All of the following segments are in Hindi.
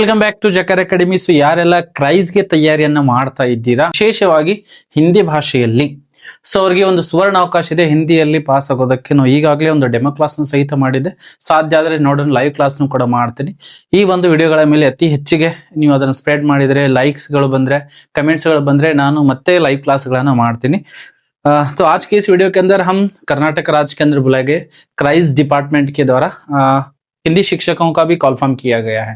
ವೆಲ್ಕಮ್ ಬ್ಯಾಕ್ ಟು ಜಕರ್ ಅಕಾಡೆಮಿ. ಸೊ ಯಾರೆಲ್ಲ ಕ್ರೈಸ್ಗೆ ತಯಾರಿಯನ್ನ ಮಾಡ್ತಾ ಇದ್ದೀರಾ, ವಿಶೇಷವಾಗಿ ಹಿಂದಿ ಭಾಷೆಯಲ್ಲಿ, ಸೊ ಅವರಿಗೆ ಒಂದು ಸುವರ್ಣ ಅವಕಾಶ ಇದೆ ಹಿಂದಿಯಲ್ಲಿ ಪಾಸ್ ಆಗೋದಕ್ಕೆ. ನಾವು ಈಗಾಗಲೇ ಒಂದು ಡೆಮೋ ಕ್ಲಾಸ್ ಸಹಿತ ಮಾಡಿದೆ. ಸಾಧ್ಯ ಆದರೆ ನೋಡೋಣ ಲೈವ್ ಕ್ಲಾಸ್ ಕೂಡ ಮಾಡ್ತೀನಿ. ಈ ಒಂದು ವಿಡಿಯೋಗಳ ಮೇಲೆ ಅತಿ ಹೆಚ್ಚಿಗೆ ನೀವು ಅದನ್ನು ಸ್ಪ್ರೆಡ್ ಮಾಡಿದ್ರೆ, ಲೈಕ್ಸ್ ಗಳು ಬಂದ್ರೆ, कमेंट्स ಗಳು ಬಂದ್ರೆ ನಾನು ಮತ್ತೆ ಲೈವ್ ಕ್ಲಾಸ್ ಗಳನ್ನ ಮಾಡ್ತೀನಿ. तो आज के इस वीडियो के अंदर हम कर्नाटक राज्य के अंदर बुलाए गए क्राइस डिपार्टमेंट के द्वारा हिंदी शिक्षकों का भी कॉल फॉर्म किया गया है.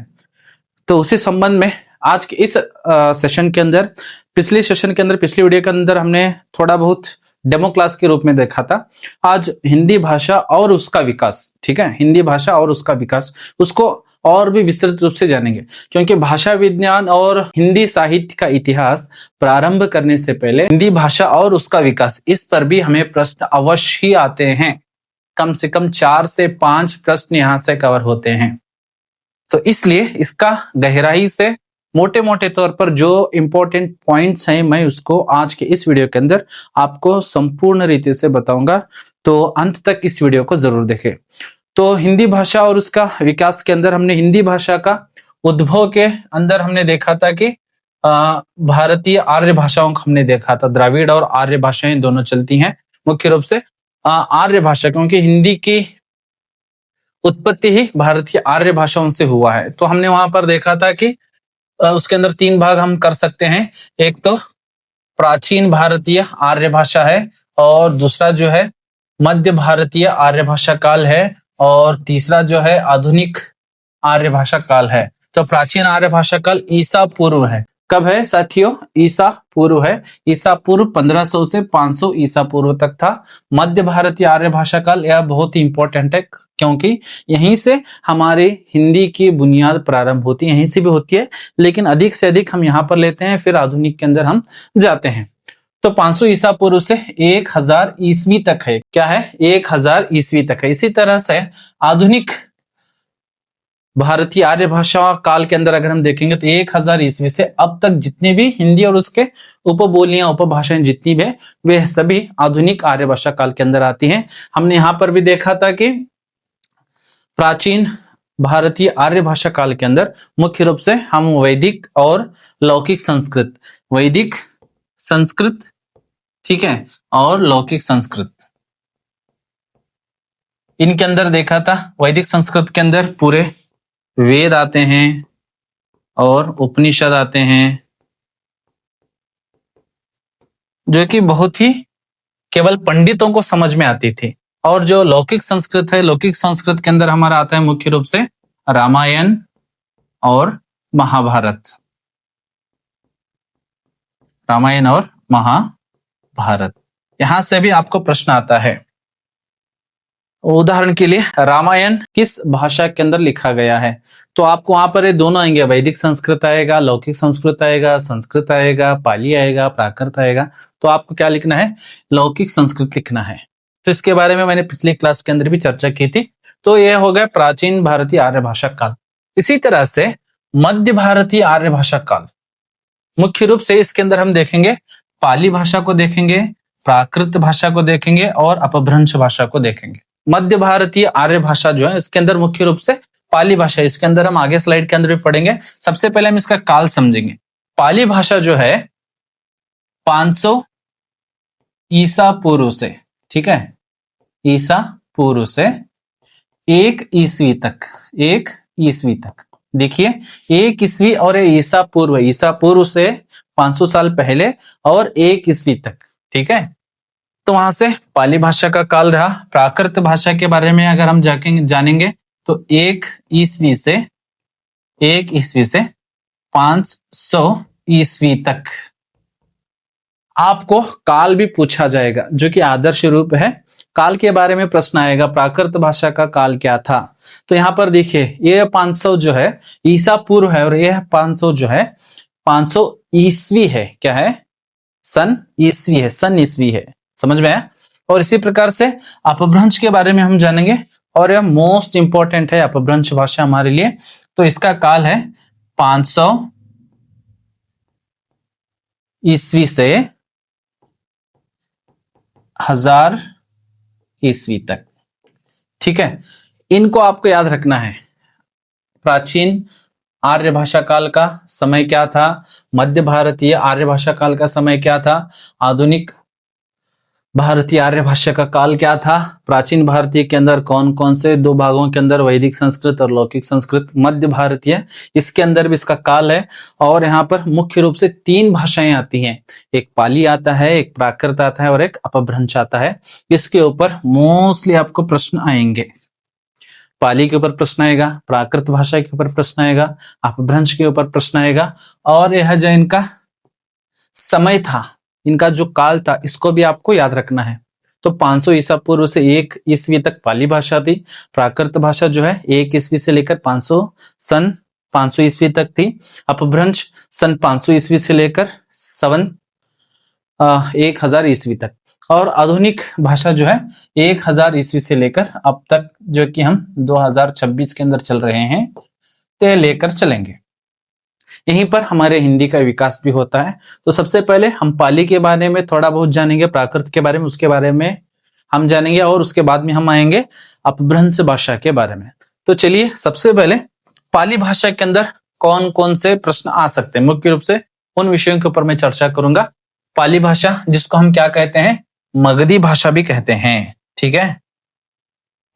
तो उसी संबंध में आज के इस सेशन के अंदर, पिछले सेशन के अंदर, पिछली वीडियो के अंदर हमने थोड़ा बहुत डेमो क्लास के रूप में देखा था. आज हिंदी भाषा और उसका विकास, ठीक है, हिंदी भाषा और उसका विकास, उसको और भी विस्तृत रूप से जानेंगे. क्योंकि भाषा विज्ञान और हिंदी साहित्य का इतिहास प्रारंभ करने से पहले हिंदी भाषा और उसका विकास, इस पर भी हमें प्रश्न अवश्य ही आते हैं. कम से कम 4 से 5 प्रश्न यहाँ से कवर होते हैं. तो इसलिए इसका गहराई से मोटे मोटे तौर पर जो इंपॉर्टेंट पॉइंट्स हैं, मैं उसको आज के इस वीडियो के अंदर आपको संपूर्ण रीति से बताऊंगा. तो अंत तक इस वीडियो को जरूर देखें. तो हिंदी भाषा और उसका विकास के अंदर हमने हिंदी भाषा का उद्भव के अंदर हमने देखा था कि भारतीय आर्य भाषाओं को हमने देखा था. द्राविड़ और आर्य भाषाएं दोनों चलती हैं. मुख्य रूप से आर्य भाषा, क्योंकि हिंदी की उत्पत्ति ही भारतीय आर्य भाषाओं से हुआ है. तो हमने वहां पर देखा था कि उसके अंदर 3 भाग हम कर सकते हैं. एक तो प्राचीन भारतीय आर्य भाषा है, और दूसरा जो है मध्य भारतीय आर्य भाषा काल है, और तीसरा जो है आधुनिक आर्य भाषा काल है. तो प्राचीन आर्य भाषा काल ईसा पूर्व है. कब है साथियों? ईसा पूर्व है. ईसा पूर्व 1500 से 500 ईसा पूर्व तक था. मध्य भारतीय आर्य भाषा काल यह बहुत ही इंपॉर्टेंट है, क्योंकि यहीं से हमारे हिंदी की बुनियाद प्रारंभ होती है. यहीं से भी होती है, लेकिन अधिक से अधिक हम यहाँ पर लेते हैं, फिर आधुनिक के अंदर हम जाते हैं. तो 500 ईसा पूर्व से 1000 ईस्वी तक है. क्या है? 1000 ईस्वी तक है. इसी तरह से आधुनिक भारतीय आर्य भाषा काल के अंदर अगर हम देखेंगे तो 1000 ईस्वी से अब तक जितनी भी हिंदी और उसके उपबोलियां, उपभाषाएं जितनी भी, वे सभी आधुनिक आर्य भाषा काल के अंदर आती हैं. हमने यहां पर भी देखा था कि प्राचीन भारतीय आर्य भाषा काल के अंदर मुख्य रूप से हम वैदिक और लौकिक संस्कृत, वैदिक संस्कृत, ठीक है, और लौकिक संस्कृत, इनके अंदर देखा था. वैदिक संस्कृत के अंदर पूरे वेद आते हैं और उपनिषद आते हैं, जो कि बहुत ही केवल पंडितों को समझ में आती थी. और जो लौकिक संस्कृत है, लौकिक संस्कृत के अंदर हमारा आता है मुख्य रूप से रामायण और महाभारत. रामायण और महाभारत, यहां से भी आपको प्रश्न आता है. उदाहरण के लिए रामायण किस भाषा के अंदर लिखा गया है? तो आपको वहां पर ये दोनों आएंगे, वैदिक संस्कृत आएगा, लौकिक संस्कृत आएगा, संस्कृत आएगा, पाली आएगा, प्राकृत आएगा. तो आपको क्या लिखना है? लौकिक संस्कृत लिखना है. तो इसके बारे में मैंने पिछली क्लास के अंदर भी चर्चा की थी. तो यह हो गया प्राचीन भारतीय आर्य भाषा काल. इसी तरह से मध्य भारतीय आर्य भाषा काल, मुख्य रूप से इसके अंदर हम देखेंगे पाली भाषा को देखेंगे, प्राकृत भाषा को देखेंगे और अपभ्रंश भाषा को देखेंगे. मध्य भारतीय आर्य भाषा जो है, इसके अंदर मुख्य रूप से पाली भाषा, इसके अंदर हम आगे स्लाइड के अंदर भी पढ़ेंगे. सबसे पहले हम इसका काल समझेंगे. पाली भाषा जो है 500 ईसा पूर्व से, ठीक है, ईसा पूर्व से 1 ईस्वी तक, 1 ईस्वी तक. देखिए 1 ईस्वी और ईसा पूर्व, ईसा पूर्व से 500 साल पहले और 1 ईस्वी तक, ठीक है. तो वहां से पाली भाषा का काल रहा. प्राकृत भाषा के बारे में अगर हम जानेंगे तो 1 ईस्वी से 500 ईस्वी तक आपको काल भी पूछा जाएगा, जो कि आदर्श रूप है. काल के बारे में प्रश्न आएगा, प्राकृत भाषा का काल क्या था? तो यहां पर देखिए ये 500 जो है ईसा पूर्व है, और यह 500 जो है 500 ईस्वी है. क्या है? सन ईस्वी है, सन ईस्वी है. समझ में आया? और इसी प्रकार से अपभ्रंश के बारे में हम जानेंगे, और यह मोस्ट इंपॉर्टेंट है अपभ्रंश भाषा हमारे लिए. तो इसका काल है 500 ईस्वी से 1000 ईस्वी तक, ठीक है. इनको आपको याद रखना है. प्राचीन आर्य भाषा काल का समय क्या था, मध्य भारतीय आर्य भाषा काल का समय क्या था, आधुनिक भारतीय आर्य भाषा का काल क्या था, प्राचीन भारतीय के अंदर कौन कौन से दो भागों के अंदर वैदिक संस्कृत और लौकिक संस्कृत, मध्य भारतीय इसके अंदर भी इसका काल है। और यहाँ पर मुख्य रूप से 3 भाषाएं आती हैं, एक पाली आता है, एक प्राकृत आता है और एक अपभ्रंश आता है। इसके ऊपर मोस्टली आपको प्रश्न आएंगे, पाली के ऊपर प्रश्न आएगा, प्राकृत भाषा के ऊपर प्रश्न आएगा, अपभ्रंश के ऊपर प्रश्न आएगा। और यह जो इनका समय था, इनका जो काल था, इसको भी आपको याद रखना है। तो 500 ईसा पूर्व से 1 ईस्वी तक पाली भाषा थी। प्राकृत भाषा जो है 1 ईस्वी से लेकर सन 500 ईस्वी तक थी। अपभ्रंश सन 500 ईस्वी से लेकर सन 1000 ईस्वी तक। और आधुनिक भाषा जो है 1000 ईस्वी से लेकर अब तक, जो कि हम 2026 के अंदर चल रहे हैं, ते लेकर चलेंगे। यहीं पर हमारे हिंदी का विकास भी होता है। तो सबसे पहले हम पाली के बारे में थोड़ा बहुत जानेंगे, प्राकृत के बारे में उसके बारे में हम जानेंगे, और उसके बाद में हम आएंगे अपभ्रंश भाषा के बारे में। तो चलिए सबसे पहले पाली भाषा के अंदर कौन कौन से प्रश्न आ सकते हैं, मुख्य रूप से उन विषयों के ऊपर मैं चर्चा करूंगा। पाली भाषा, जिसको हम क्या कहते हैं, मगधी भाषा भी कहते हैं। ठीक है,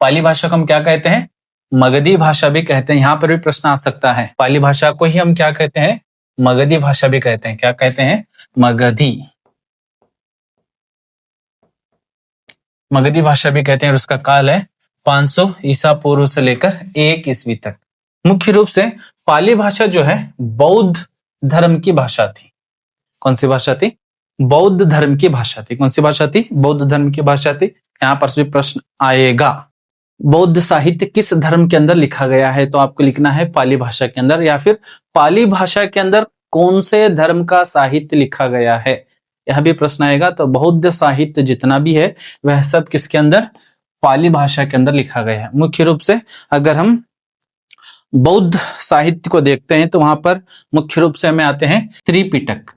पाली भाषा को हम क्या कहते हैं, मगधी भाषा भी कहते हैं। यहां पर भी प्रश्न आ सकता है, पाली भाषा को ही हम क्या कहते हैं, मगधी भाषा भी कहते हैं। क्या कहते हैं, मगधी, मगधी भाषा भी कहते हैं। और उसका काल है 500 ईसा पूर्व से लेकर 1 ईस्वी तक। मुख्य रूप से पाली भाषा जो है बौद्ध धर्म की भाषा थी। कौन सी भाषा थी, बौद्ध धर्म की भाषा थी। कौन सी भाषा थी, बौद्ध धर्म की भाषा थी। यहां पर भी प्रश्न आएगा, बौद्ध साहित्य किस धर्म के अंदर लिखा गया है, तो आपको लिखना है पाली भाषा के अंदर, या फिर पाली भाषा के अंदर कौन से धर्म का साहित्य लिखा गया है, यह भी प्रश्न आएगा। तो बौद्ध साहित्य जितना भी है वह सब किसके अंदर, पाली भाषा के अंदर लिखा गया है। मुख्य रूप से अगर हम बौद्ध साहित्य को देखते हैं तो वहां पर मुख्य रूप से हमें आते हैं त्रिपिटक।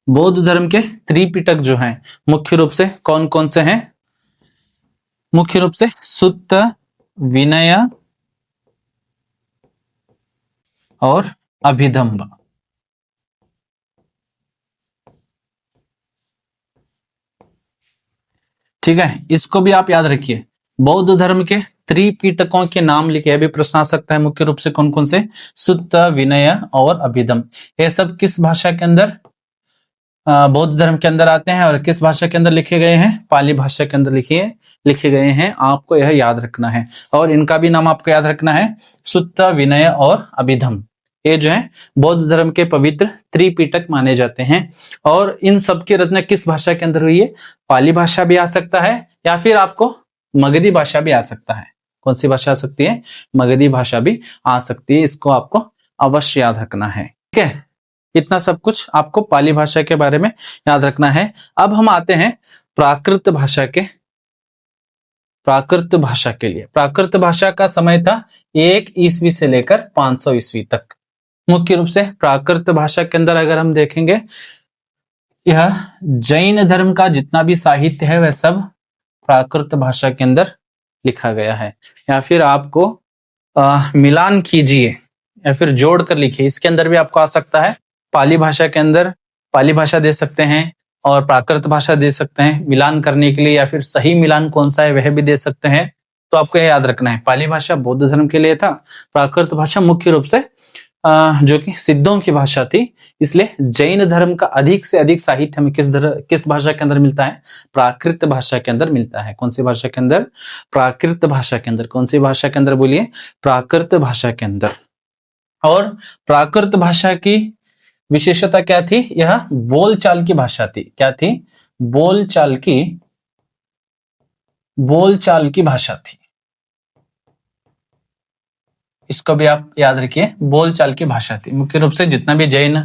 बौद्ध धर्म के त्रिपिटक जो हैं मुख्य रूप से कौन कौन से हैं, मुख्य रूप से सुत्त, विनय और अभिधम्ब। ठीक है, इसको भी आप याद रखिए। बौद्ध धर्म के त्रिपिटकों के नाम लिखे, अभी प्रश्न आ सकता है मुख्य रूप से कौन कौन से, सुत्त, विनय और अभिधम्ब। ये सब किस भाषा के अंदर, बौद्ध धर्म के अंदर आते हैं, और किस भाषा के अंदर लिखे गए हैं, पाली भाषा के अंदर लिखे गए हैं। आपको यह याद रखना है, और इनका भी नाम आपको याद रखना है, सुत्त, विनय और अभिधम्ब। ये जो है बौद्ध धर्म के पवित्र त्रिपिटक माने जाते हैं। और इन सब की रचना किस भाषा के अंदर हुई है, पाली भाषा भी आ सकता है, या फिर आपको मगधी भाषा भी आ सकता है। कौन सी भाषा आ सकती है, मगधी भाषा भी आ सकती है। इसको आपको अवश्य याद रखना है। ठीक है, इतना सब कुछ आपको पाली भाषा के बारे में याद रखना है। अब हम आते हैं प्राकृत भाषा के लिए। प्राकृत भाषा का समय था 1 ईस्वी से लेकर 500 ईस्वी तक। मुख्य रूप से प्राकृत भाषा के अंदर अगर हम देखेंगे, यह जैन धर्म का जितना भी साहित्य है वह सब प्राकृत भाषा के अंदर लिखा गया है। या फिर आपको मिलान कीजिए या फिर जोड़ कर लिखिए, इसके अंदर भी आपको आ सकता है। पाली भाषा के अंदर पाली भाषा दे सकते हैं और प्राकृत भाषा दे सकते हैं मिलान करने के लिए, या फिर सही मिलान कौन सा है वह भी दे सकते हैं। तो आपको यह याद रखना है, पाली भाषा बौद्ध धर्म के लिए था, प्राकृत भाषा मुख्य रूप से जो कि सिद्धों की भाषा थी, इसलिए जैन धर्म का अधिक से अधिक साहित्य हमें किस भाषा के अंदर मिलता है, प्राकृत भाषा के अंदर मिलता है। कौन सी भाषा के अंदर, प्राकृत भाषा के अंदर। कौन सी भाषा के अंदर बोलिए, प्राकृत भाषा के अंदर। और प्राकृत भाषा की विशेषता क्या थी, यह बोलचाल की भाषा थी। क्या थी, बोलचाल की भाषा थी। इसको भी आप याद रखिए, बोलचाल की भाषा थी। मुख्य रूप से जितना भी जैन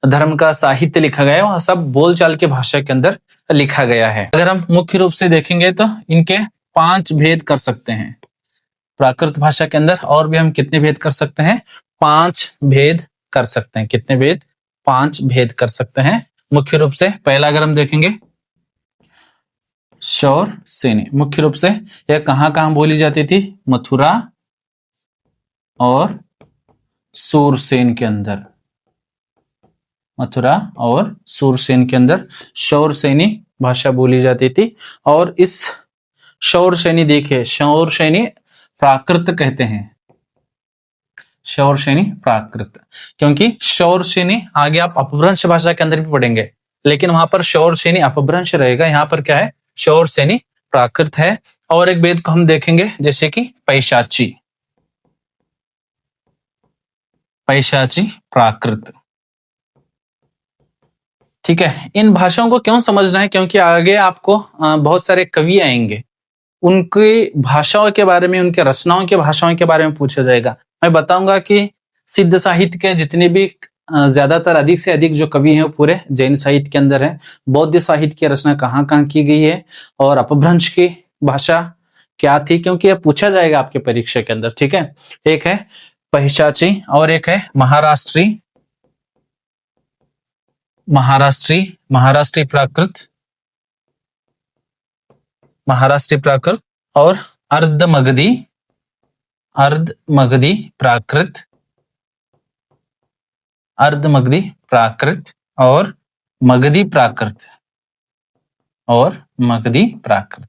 धर्म का साहित्य लिखा गया है वह सब बोलचाल की भाषा के अंदर लिखा गया है। अगर हम मुख्य रूप से देखेंगे तो इनके 5 भेद कर सकते हैं प्राकृत भाषा के अंदर। और भी हम कितने भेद कर सकते हैं, 5 भेद कर सकते हैं। कितने भेद, 5 भेद कर सकते हैं। मुख्य रूप से पहला अगर हम देखेंगे, शौर सेनी। मुख्य रूप से यह कहां बोली जाती थी, मथुरा और सूरसेन के अंदर, मथुरा और सूरसेन के अंदर शौरसेनी भाषा बोली जाती थी। और इस शौरसेनी, देखिए शौरसेनी प्राकृत कहते हैं, शौरसेनी प्राकृत, क्योंकि शौरसेनी आगे आप अपभ्रंश भाषा के अंदर भी पढ़ेंगे, लेकिन वहां पर शौरसेनी अपभ्रंश रहेगा, यहाँ पर क्या है, शौरसेनी प्राकृत है। और एक वेद को हम देखेंगे जैसे कि पैशाची, पैशाची प्राकृत। ठीक है, इन भाषाओं को क्यों समझना है, क्योंकि आगे आपको बहुत सारे कवि आएंगे, उनकी भाषाओं के बारे में, उनके रचनाओं के भाषाओं के बारे में पूछा जाएगा। मैं बताऊंगा कि सिद्ध साहित्य के जितने भी ज्यादातर अधिक से अधिक जो कवि हैं वो पूरे जैन साहित्य के अंदर है। बौद्ध साहित्य की रचना कहाँ कहाँ की गई है और अपभ्रंश की भाषा क्या थी, क्योंकि यह पूछा जाएगा आपके परीक्षा के अंदर। ठीक है, एक है पैशाची और एक है महाराष्ट्री, महाराष्ट्री प्राकृत, महाराष्ट्री प्राकृत और अर्धमगधी, अर्धमगधी प्राकृत, अर्धमगधी प्राकृत और मगधी प्राकृत, और मगधी प्राकृत।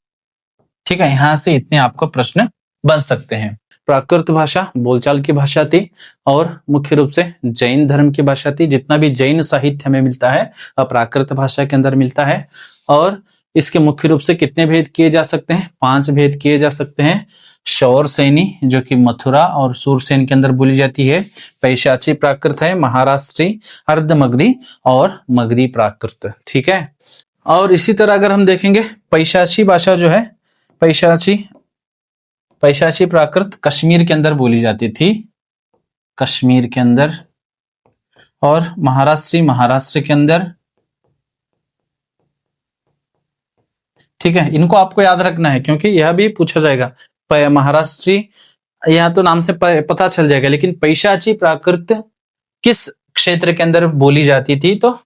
ठीक है, यहां से इतने आपको प्रश्न बन सकते हैं। प्राकृत भाषा बोलचाल की भाषा थी और मुख्य रूप से जैन धर्म की भाषा थी। जितना भी जैन साहित्य हमें मिलता है वह प्राकृत भाषा के अंदर मिलता है। और इसके मुख्य रूप से कितने भेद किए जा सकते हैं, 5 भेद किए जा सकते हैं। शौरसेनी जो कि मथुरा और सूरसेन के अंदर बोली जाती है, पैशाची प्राकृत है, महाराष्ट्री, अर्धमगधी और मगधी प्राकृत। ठीक है, और इसी तरह अगर हम देखेंगे पैशाची भाषा जो है, पैशाची प्राकृत कश्मीर के अंदर बोली जाती थी, कश्मीर के अंदर, और महाराष्ट्री महाराष्ट्र के अंदर। ठीक है, इनको आपको याद रखना है क्योंकि यह भी पूछा जाएगा। महाराष्ट्री यहाँ तो नाम से पता चल जाएगा, लेकिन पैशाची प्राकृत किस क्षेत्र के अंदर बोली जाती थी, तो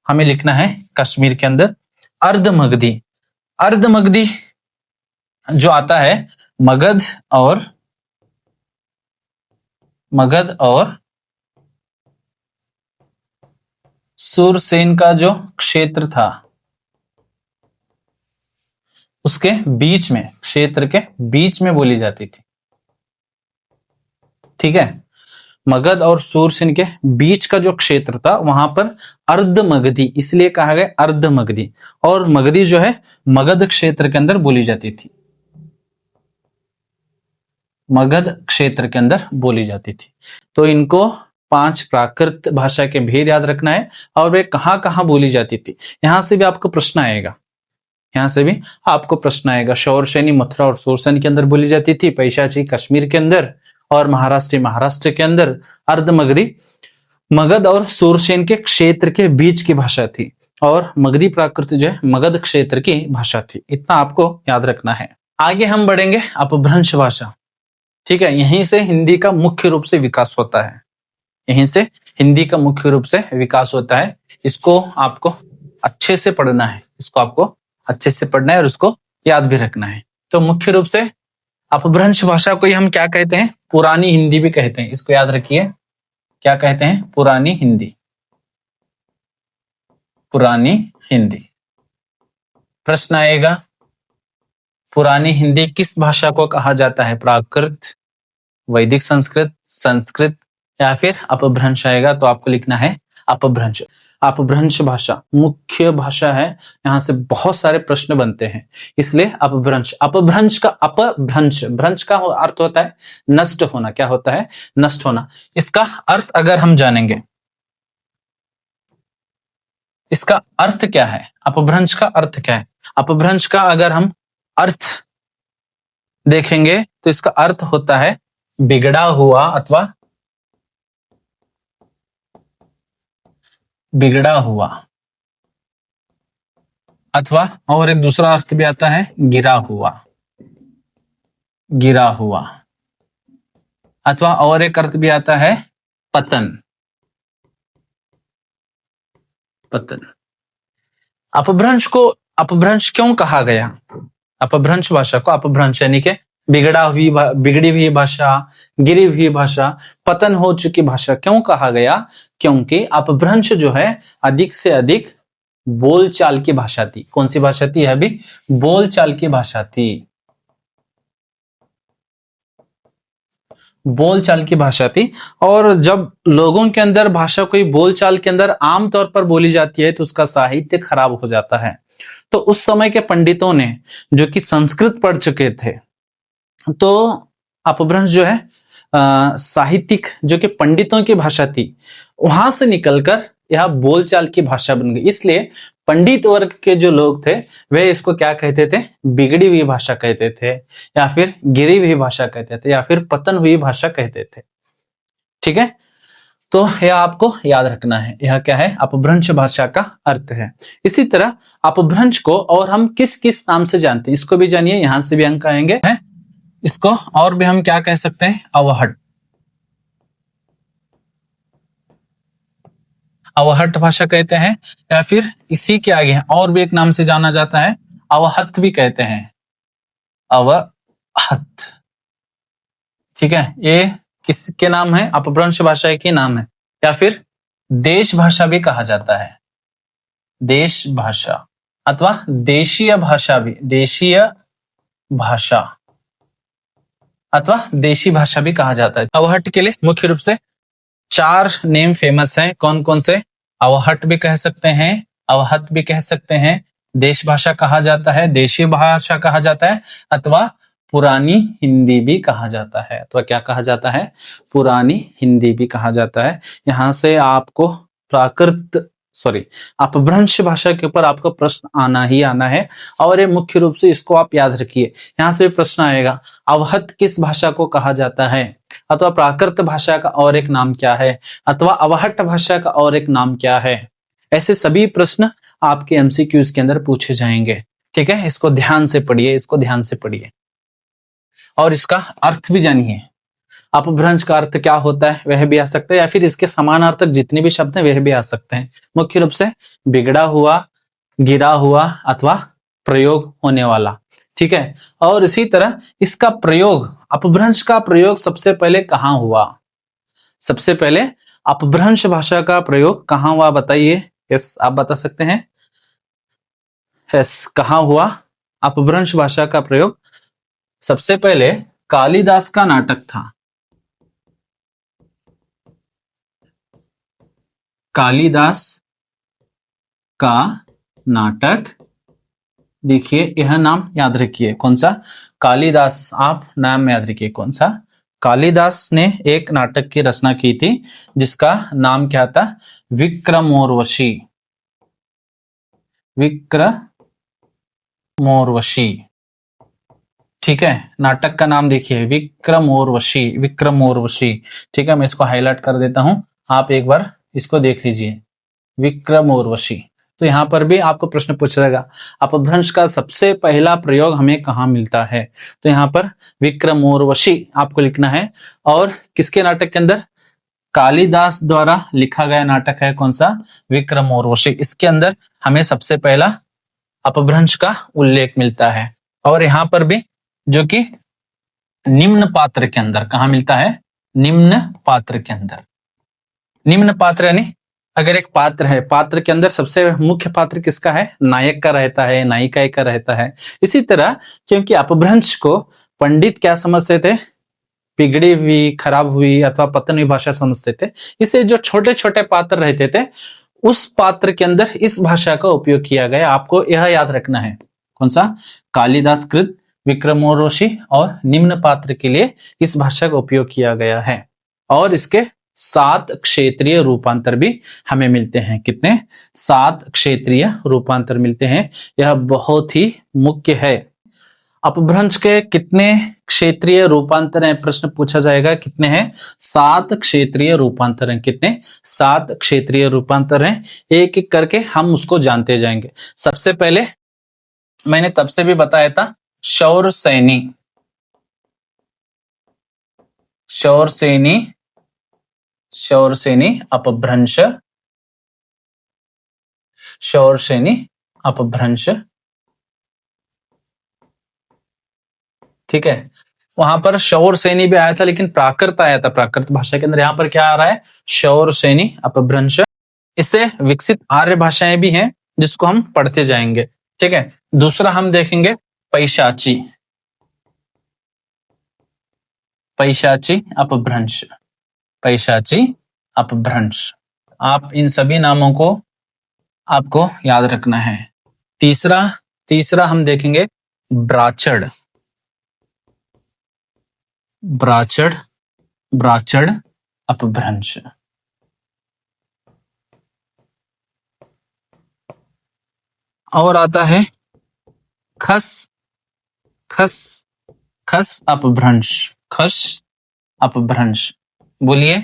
हमें लिखना है कश्मीर के अंदर। अर्धमगधी, अर्धमगधी जो आता है मगध और सूरसेन का जो क्षेत्र था उसके बीच में, क्षेत्र के बीच में बोली जाती थी। ठीक है, मगध और सूरसेन के बीच का जो क्षेत्र था वहां पर अर्धमगधी इसलिए कहा गया अर्धमगधी, और मगधी जो है मगध क्षेत्र के अंदर बोली जाती थी, मगध क्षेत्र के अंदर बोली जाती थी। तो इनको 5 प्राकृत भाषा के भेद याद रखना है और वे कहां कहां बोली जाती थी। यहां से भी आपको प्रश्न आएगा, यहां से भी आपको प्रश्न आएगा। शौरसेनी मथुरा और सूरसेन के अंदर बोली जाती थी, पैशाची कश्मीर के अंदर, और महाराष्ट्र के अंदर, अर्धमगधी मगध और सूरसेन के क्षेत्र के बीच की भाषा थी, और मगधी प्राकृत जो है मगध क्षेत्र की भाषा थी। इतना आपको याद रखना है। आगे हम बढ़ेंगे अपभ्रंश भाषा। ठीक है, यहीं से हिंदी का मुख्य रूप से विकास होता है, यहीं से हिंदी का मुख्य रूप से विकास होता है। इसको आपको अच्छे से पढ़ना है, इसको आपको अच्छे से पढ़ना है और उसको याद भी रखना है। तो मुख्य रूप से अपभ्रंश भाषा को हम क्या कहते हैं, पुरानी हिंदी भी कहते हैं। इसको याद रखिए, क्या कहते हैं, पुरानी हिंदी, पुरानी हिंदी। प्रश्न आएगा, पुरानी हिंदी किस भाषा को कहा जाता है, प्राकृत, वैदिक संस्कृत, संस्कृत या फिर अपभ्रंश आएगा, तो आपको लिखना है अपभ्रंश। अपभ्रंश भाषा मुख्य भाषा है, यहां से बहुत सारे प्रश्न बनते हैं, इसलिए अपभ्रंश। अपभ्रंश का अपभ्रंश, भ्रंश का अर्थ होता है नष्ट होना। क्या होता है, नष्ट होना। इसका अर्थ अगर हम जानेंगे, इसका अर्थ क्या है, अपभ्रंश का अर्थ क्या है, अपभ्रंश का अगर हम अर्थ देखेंगे तो इसका अर्थ होता है बिगड़ा हुआ अथवा बिगड़ा हुआ, अथवा और एक दूसरा अर्थ भी आता है गिरा हुआ, गिरा हुआ, अथवा और एक अर्थ भी आता है पतन, पतन। अपभ्रंश को अपभ्रंश क्यों कहा गया, अपभ्रंश भाषा को अपभ्रंश यानी के बिगड़ी हुई भाषा, गिरी हुई भाषा, पतन हो चुकी भाषा क्यों कहा गया? क्योंकि अपभ्रंश जो है अधिक से अधिक बोलचाल की भाषा थी। कौन सी भाषा थी? अभी बोलचाल की भाषा थी, बोलचाल की भाषा थी। और जब लोगों के अंदर भाषा कोई बोलचाल के अंदर आमतौर पर बोली जाती है तो उसका साहित्य खराब हो जाता है। तो उस समय के पंडितों ने जो कि संस्कृत पढ़ चुके थे, तो अपभ्रंश जो है साहित्यिक जो कि पंडितों की भाषा थी, वहां से निकलकर यह बोलचाल की भाषा बन गई। इसलिए पंडित वर्ग के जो लोग थे वे इसको क्या कहते थे? बिगड़ी हुई भाषा कहते थे, या फिर गिरी हुई भाषा कहते थे, या फिर पतन हुई भाषा कहते थे। ठीक है, तो यह आपको याद रखना है। यह क्या है? अपभ्रंश भाषा का अर्थ है। इसी तरह अपभ्रंश को और हम किस किस नाम से जानते हैं, इसको भी जानिए, यहां से भी अंक आएंगे। इसको और भी हम क्या कह सकते हैं? अवहट। अवहट भाषा कहते हैं, या फिर इसी के आगे और भी एक नाम से जाना जाता है, अवहत भी कहते हैं, अवहत। ठीक है, ये किसके नाम है? अपभ्रंश भाषा के नाम है। या फिर देश भाषा भी कहा जाता है, देश भाषा अथवा देशीय भाषा भी, देशीय भाषा अथवा देशी भाषा भी कहा जाता है। अवहट के लिए मुख्य रूप से 4 नेम फेमस हैं। कौन कौन से? अवहट भी कह सकते हैं, अवहत भी कह सकते हैं, देश भाषा कहा जाता है, देशी भाषा कहा जाता है, अथवा पुरानी हिंदी भी कहा जाता है। अथवा क्या कहा जाता है? पुरानी हिंदी भी कहा जाता है। यहां से आपको अपभ्रंश भाषा के ऊपर आपका प्रश्न आना ही आना है, और ये मुख्य रूप से इसको आप याद रखिए। यहां से प्रश्न आएगा, अवहत किस भाषा को कहा जाता है? अथवा प्राकृत भाषा का और एक नाम क्या है? अथवा अवहट भाषा का और एक नाम क्या है? ऐसे सभी प्रश्न आपके एमसीक्यूज के अंदर पूछे जाएंगे। ठीक है, इसको ध्यान से पढ़िए, इसको ध्यान से पढ़िए, और इसका अर्थ भी जानिए। अपभ्रंश का अर्थ क्या होता है वह भी आ सकता है, या फिर इसके समानार्थक जितने भी शब्द हैं वह भी आ सकते हैं। मुख्य रूप से बिगड़ा हुआ, गिरा हुआ, अथवा प्रयोग होने वाला। ठीक है, और इसी तरह इसका प्रयोग, अपभ्रंश का प्रयोग सबसे पहले कहां हुआ? सबसे पहले अपभ्रंश भाषा का प्रयोग कहां हुआ? बताइए। यस, आप बता सकते हैं। यस, कहां हुआ अपभ्रंश भाषा का प्रयोग? सबसे पहले कालिदास का नाटक था, कालिदास का नाटक। देखिए, यह नाम याद रखिए, कौन सा? कालिदास। आप नाम याद रखिए, कौन सा? कालिदास ने एक नाटक की रचना की थी जिसका नाम क्या था? विक्रमोर्वशी। विक्रमोर्वशी। ठीक है, नाटक का नाम देखिए, विक्रमोर्वशी, विक्रमोर्वशी। ठीक है, मैं इसको हाईलाइट कर देता हूं, आप एक बार इसको देख लीजिए, विक्रमोर्वशी। तो यहां पर भी आपको प्रश्न पूछ रहेगा, अपभ्रंश का सबसे पहला प्रयोग हमें कहां मिलता है? तो यहां पर विक्रमोर्वशी आपको लिखना है। और किसके नाटक के अंदर? कालिदास द्वारा लिखा गया नाटक है, कौन सा? विक्रमोर्वशी। इसके अंदर हमें सबसे पहला अपभ्रंश का उल्लेख मिलता है। और यहां पर भी जो कि निम्न पात्र के अंदर, कहां मिलता है? निम्न पात्र के अंदर। निम्न पात्र यानी अगर एक पात्र है, पात्र के अंदर सबसे मुख्य पात्र किसका है? नायक का रहता है, नायिका का रहता है। इसी तरह क्योंकि अपभ्रंश को पंडित क्या समझते थे? बिगड़ी हुई, खराब हुई अथवा पतन हुई भाषा समझते थे। इसे जो छोटे छोटे पात्र रहते थे उस पात्र के अंदर इस भाषा का उपयोग किया गया। आपको यह याद रखना है, कौन सा? कालिदास कृत, विक्रमोर्वशी और निम्न पात्र के लिए इस भाषा का उपयोग किया गया है। और इसके 7 क्षेत्रीय रूपांतर भी हमें मिलते हैं। कितने? 7 क्षेत्रीय रूपांतर मिलते हैं। यह बहुत ही मुख्य है। अपभ्रंश के कितने क्षेत्रीय रूपांतर हैं? प्रश्न पूछा जाएगा, कितने हैं? 7 क्षेत्रीय रूपांतर हैं। कितने? 7 क्षेत्रीय रूपांतर हैं। एक एक करके हम उसको जानते जाएंगे। सबसे पहले मैंने तब से भी बताया था, शौरसेनी। शौरसेनी, शौरसेनी अपभ्रंश, शौरसेनी अपभ्रंश। ठीक है, वहां पर शौर सैनी भी आया था, लेकिन प्राकृत आया था। प्राकृत भाषा के अंदर यहाँ पर क्या आ रहा है? शौर सैनी, अपभ्रंश। इससे विकसित आर्य भाषाएं भी हैं जिसको हम पढ़ते जाएंगे। ठीक है, दूसरा हम देखेंगे पैशाची। पैशाची अपभ्रंश, पैशाची अपभ्रंश। आप इन सभी नामों को आपको याद रखना है। तीसरा हम देखेंगे ब्राचड़, ब्राचड़, ब्राचड़ अपभ्रंश। और आता है खस, खस, खस अपभ्रंश, खस अपभ्रंश। बोलिए,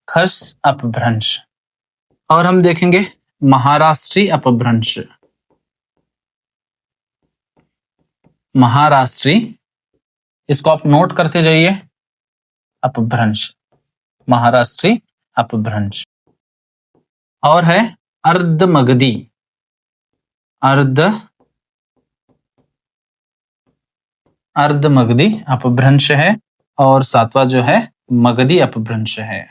खस अपभ्रंश। और हम देखेंगे महाराष्ट्री अपभ्रंश, महाराष्ट्री, इसको आप नोट करते जाइए, अपभ्रंश, महाराष्ट्री अपभ्रंश। और है अर्धमगधी, अर्धमगधी अपभ्रंश है। और सातवां जो है मगधी अपभ्रंश है,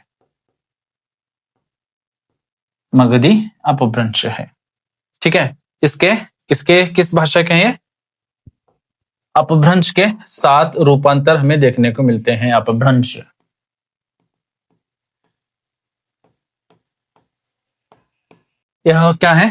मगधी अपभ्रंश है। ठीक है, किसके किस भाषा के हैं? अपभ्रंश के 7 रूपांतर हमें देखने को मिलते हैं। अपभ्रंश, यह क्या है?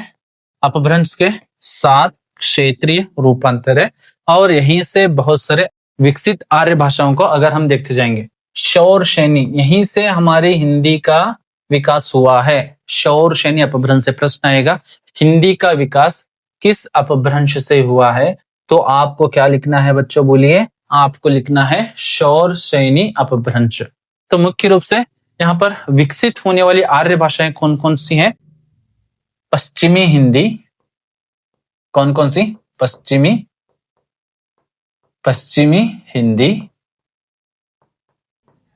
अपभ्रंश के 7 क्षेत्रीय रूपांतर है। और यहीं से बहुत सारे विकसित आर्य भाषाओं को अगर हम देखते जाएंगे, शौर सैनी, यहीं से हमारी हिंदी का विकास हुआ है। शौर सैनी अपभ्रंश से प्रश्न आएगा, हिंदी का विकास किस अपभ्रंश से हुआ है? तो आपको क्या लिखना है बच्चों? बोलिए, आपको लिखना है शौर सैनी अपभ्रंश। तो मुख्य रूप से यहाँ पर विकसित होने वाली आर्य भाषाएं कौन कौन सी हैं? पश्चिमी हिंदी, कौन कौन सी? पश्चिमी हिंदी।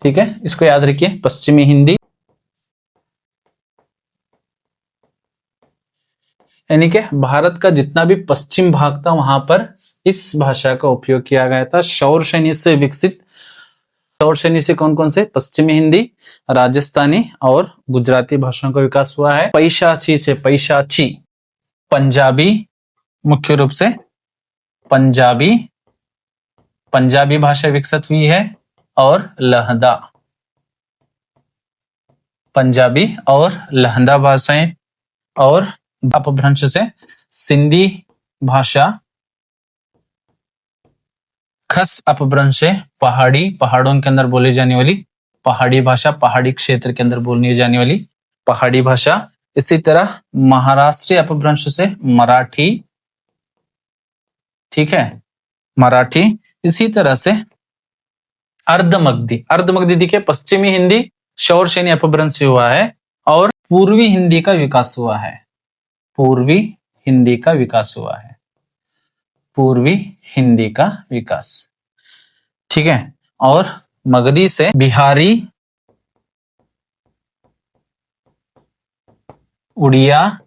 ठीक है, इसको याद रखिए, पश्चिमी हिंदी, यानी कि भारत का जितना भी पश्चिम भाग था वहां पर इस भाषा का उपयोग किया गया था। शौर सैनी से विकसित, शौर सैनी से कौन कौन से? पश्चिमी हिंदी, राजस्थानी और गुजराती भाषाओं का विकास हुआ है। पैशाची से पैशाची, पंजाबी, मुख्य रूप से पंजाबी भाषा विकसित हुई है। और लहदा, पंजाबी और लहदा भाषाएं। और अपभ्रंश से सिंधी भाषा, खस अपभ्रंश से पहाड़ों के अंदर बोली जाने वाली पहाड़ी भाषा, पहाड़ी क्षेत्र के अंदर बोलनी जाने वाली पहाड़ी भाषा। इसी तरह महाराष्ट्री अपभ्रंश से मराठी, ठीक है, मराठी। इसी तरह से अर्धमगधी देखिए, पश्चिमी हिंदी शौर सैनी अपभ्रंश से हुआ है। और पूर्वी हिंदी का विकास हुआ है, पूर्वी हिंदी का विकास हुआ है, पूर्वी हिंदी का विकास। ठीक है, और मगधी से बिहारी, उड़िया,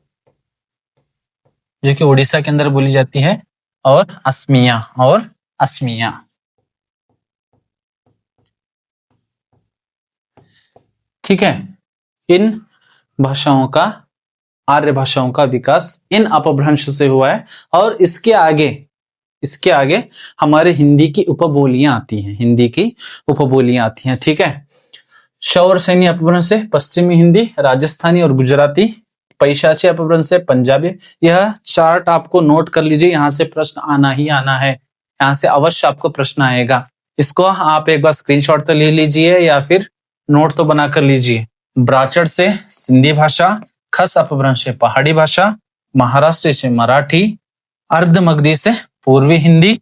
जो कि उड़ीसा के अंदर बोली जाती है। और असमिया, ठीक है। इन भाषाओं का, आर्य भाषाओं का विकास इन अपभ्रंश से हुआ है। और इसके आगे हमारे हिंदी की उपबोलियां आती हैं, हिंदी की उपबोलियां आती हैं। ठीक है, शौर सैनी अपभ्रंश से पश्चिमी हिंदी, राजस्थानी और गुजराती, पैशाची अपभ्रंश से पंजाबी। यह चार्ट आपको नोट कर लीजिए, यहां से प्रश्न आना ही आना है, यहां से अवश्य आपको प्रश्न आएगा। इसको आप एक बार स्क्रीनशॉट तो ले लीजिए या फिर नोट तो बना कर लीजिए। ब्राचड़ से सिंधी भाषा, खस अपभ्रंश से पहाड़ी भाषा, महाराष्ट्र से मराठी, अर्धमगधी से पूर्वी हिंदी,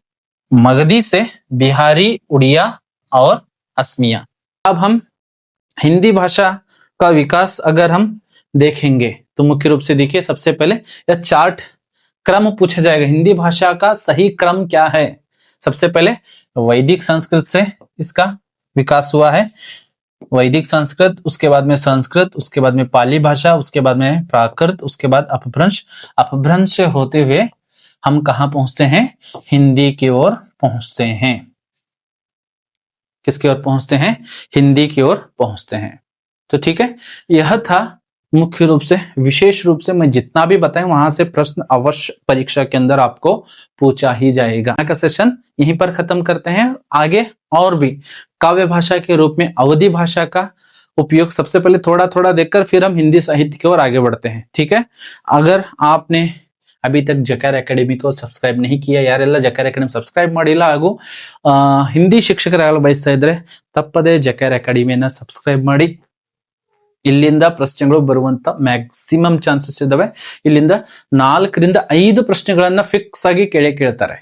मगधी से बिहारी, उड़िया और असमिया। अब हम हिंदी भाषा का विकास अगर हम देखेंगे तो मुख्य रूप से देखिए, सबसे पहले यह चार्ट क्रम पूछा जाएगा, हिंदी भाषा का सही क्रम क्या है। सबसे पहले वैदिक संस्कृत से इसका विकास हुआ है, वैदिक संस्कृत, उसके बाद में संस्कृत, उसके बाद में पाली भाषा, उसके बाद में प्राकृत, उसके बाद अपभ्रंश। अपभ्रंश से होते हुए हम कहां पहुंचते हैं? हिंदी की ओर पहुंचते हैं। किसकी ओर पहुंचते हैं, हिंदी की ओर पहुंचते हैं। तो ठीक है, यह था मुख्य रूप से, विशेष रूप से मैं जितना भी बताएं वहां से प्रश्न अवश्य परीक्षा के अंदर आपको पूछा ही जाएगा। का सेशन यहीं पर खत्म करते हैं। आगे और भी काव्य भाषा के रूप में अवधी भाषा का उपयोग सबसे पहले थोड़ा थोड़ा देखकर फिर हम हिंदी साहित्य की ओर आगे बढ़ते हैं। ठीक है, अगर आपने अभी तक जकार अकेडमी को सब्सक्राइब नहीं किया, यारेಲ್ಲ ಜಕಾರ ಅಕಾಡೆಮಿ ಸಬ್ಸ್ಕ್ರೈಬ್ ಮಾಡಿಲ್ಲ ಹಾಗೂ ಹಿಂದಿ ಶಿಕ್ಷಕರಾಗಲು ಬಯಸ್ತಾ ಇದ್ರೆ ತಪ್ಪದೆ ಜಕಾರ ಅಕಾಡೆಮಿಯನ್ನ ಸಬ್ಸ್ಕ್ರೈಬ್ ಮಾಡಿ। ಇಲ್ಲಿಂದ ಪ್ರಶ್ನೆಗಳು ಬರುವಂತ ಮ್ಯಾಕ್ಸಿಮಮ್ ಚಾನ್ಸಸ್ ಇದಾವೆ। ಇಲ್ಲಿಂದ 4 ರಿಂದ 5 ಪ್ರಶ್ನೆಗಳನ್ನ ಫಿಕ್ಸ್ ಆಗಿ ಕೇಳ್ತಾರೆ।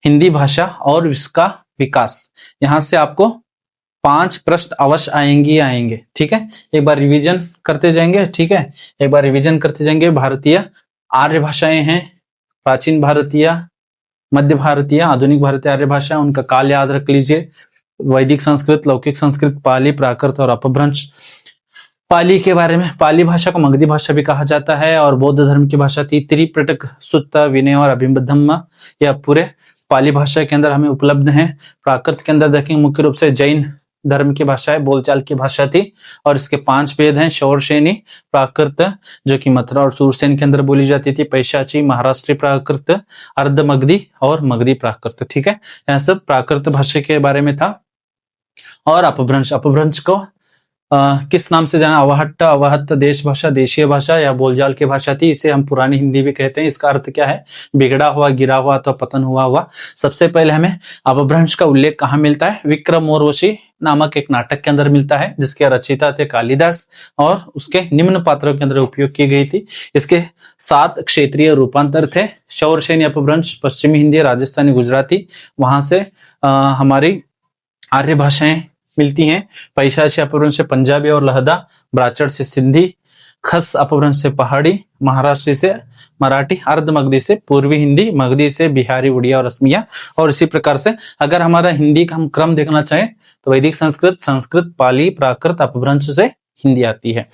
हिंदी भाषा और इसका विकास, यहाँ से आपको 5 प्रश्न अवश्य आएंगे। ठीक है, एक बार रिवीजन करते जाएंगे। ठीक है, एक बार रिवीजन करते जाएंगे। भारतीय आर्य भाषाएं हैं, प्राचीन भारतीय, मध्य भारतीय, आधुनिक भारतीय आर्य भाषा, उनका काल याद रख लीजिए। वैदिक संस्कृत, लौकिक संस्कृत, पाली, प्राकृत और अपभ्रंश। पाली के बारे में, पाली भाषा को मगधी भाषा भी कहा जाता है और बौद्ध धर्म की भाषा थी। त्रिपिटक, सुत्त, विनय और अभिधम्म यह पूरे पाली भाषा के अंदर हमें उपलब्ध हैं। प्राकृत के अंदर देखेंगे मुख्य रूप से जैन धर्म की भाषा है, बोलचाल की भाषा थी और इसके 5 वेद हैं। शौरसेनी प्राकृत जो कि मथुरा और सूरसेन के अंदर बोली जाती थी। पैशाची, महाराष्ट्री प्राकृत, अर्ध मगधी और मगधी प्राकृत। ठीक है, यह सब प्राकृत भाषा के बारे में था। और अपभ्रंश को किस नाम से जाना, अवहट्ट देश भाषा, देशीय भाषा या बोलचाल की भाषा थी। इसे हम पुरानी हिंदी भी कहते हैं। इसका अर्थ क्या है, बिगड़ा हुआ, गिरा हुआ अथवा पतन हुआ। सबसे पहले हमें अपभ्रंश का उल्लेख कहाँ मिलता है, विक्रम उर्वशी नामक एक नाटक के अंदर मिलता है जिसके रचयिता थे कालिदास और उसके निम्न पात्रों के अंदर उपयोग की गई थी। इसके 7 क्षेत्रीय रूपांतर थे। शौरसेनी अपभ्रंश पश्चिमी हिंदी, राजस्थानी, गुजराती, वहां से हमारी आर्य भाषाएं मिलती हैं। पैशाची अपभ्रंश से पंजाबी और लहदा, ब्राचड़ से सिंधी, खस अपभ्रंश से पहाड़ी, महाराष्ट्र से मराठी, अर्ध मगधी से पूर्वी हिंदी, मगधी से बिहारी, उड़िया और असमिया। और इसी प्रकार से अगर हमारा हिंदी का हम क्रम देखना चाहें तो वैदिक संस्कृत, पाली, प्राकृत, अपभ्रंश से हिंदी आती है।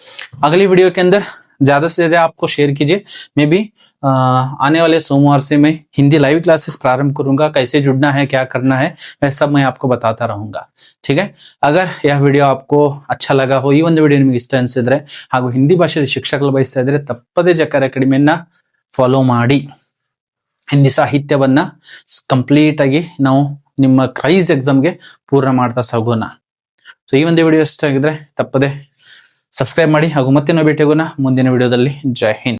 अगली वीडियो के अंदर ज्यादा से ज्यादा आपको शेयर कीजिए। मैं भी आने वाले सोमवार से मैं हिंदी लाइव क्लासेस प्रारंभ करूंगा। कैसे जुड़ना है, क्या करना है, वह सब मैं आपको बताता रहूंगा। ठीक है, अगर यह ವಿಡಿಯೋ आपको अच्छा लगा हो, ಈ ಒಂದು ವಿಡಿಯೋ ನಿಮಗೆ ಇಷ್ಟ ಅನಿಸಿದ್ರೆ ಹಾಗೂ ಹಿಂದಿ ಭಾಷೆಯ ಶಿಕ್ಷಕರು ಬಯಸ್ತಾ ಇದ್ರೆ ತಪ್ಪದೇ ಜಕಾರ ಅಕಾಡೆಮಿಯನ್ನ ಫಾಲೋ ಮಾಡಿ ಹಿಂದಿ ಸಾಹಿತ್ಯವನ್ನ ಕಂಪ್ಲೀಟ್ ಆಗಿ ನಾವು ನಿಮ್ಮ ಕ್ರೈಸ್ ಎಕ್ಸಾಮ್ಗೆ ಪೂರ್ಣ ಮಾಡ್ತಾ ಸಾಗೋಣ। ಸೊ ಈ ಒಂದು ವಿಡಿಯೋ ಇಷ್ಟ ಆಗಿದ್ರೆ ತಪ್ಪದೆ ಸಬ್ಸ್ಕ್ರೈಬ್ ಮಾಡಿ ಹಾಗೂ ಮತ್ತೆ ನಾವು ಭೇಟಿಯಾಗೋಣ ಮುಂದಿನ ವಿಡಿಯೋದಲ್ಲಿ। ಜೈ ಹಿಂದ್।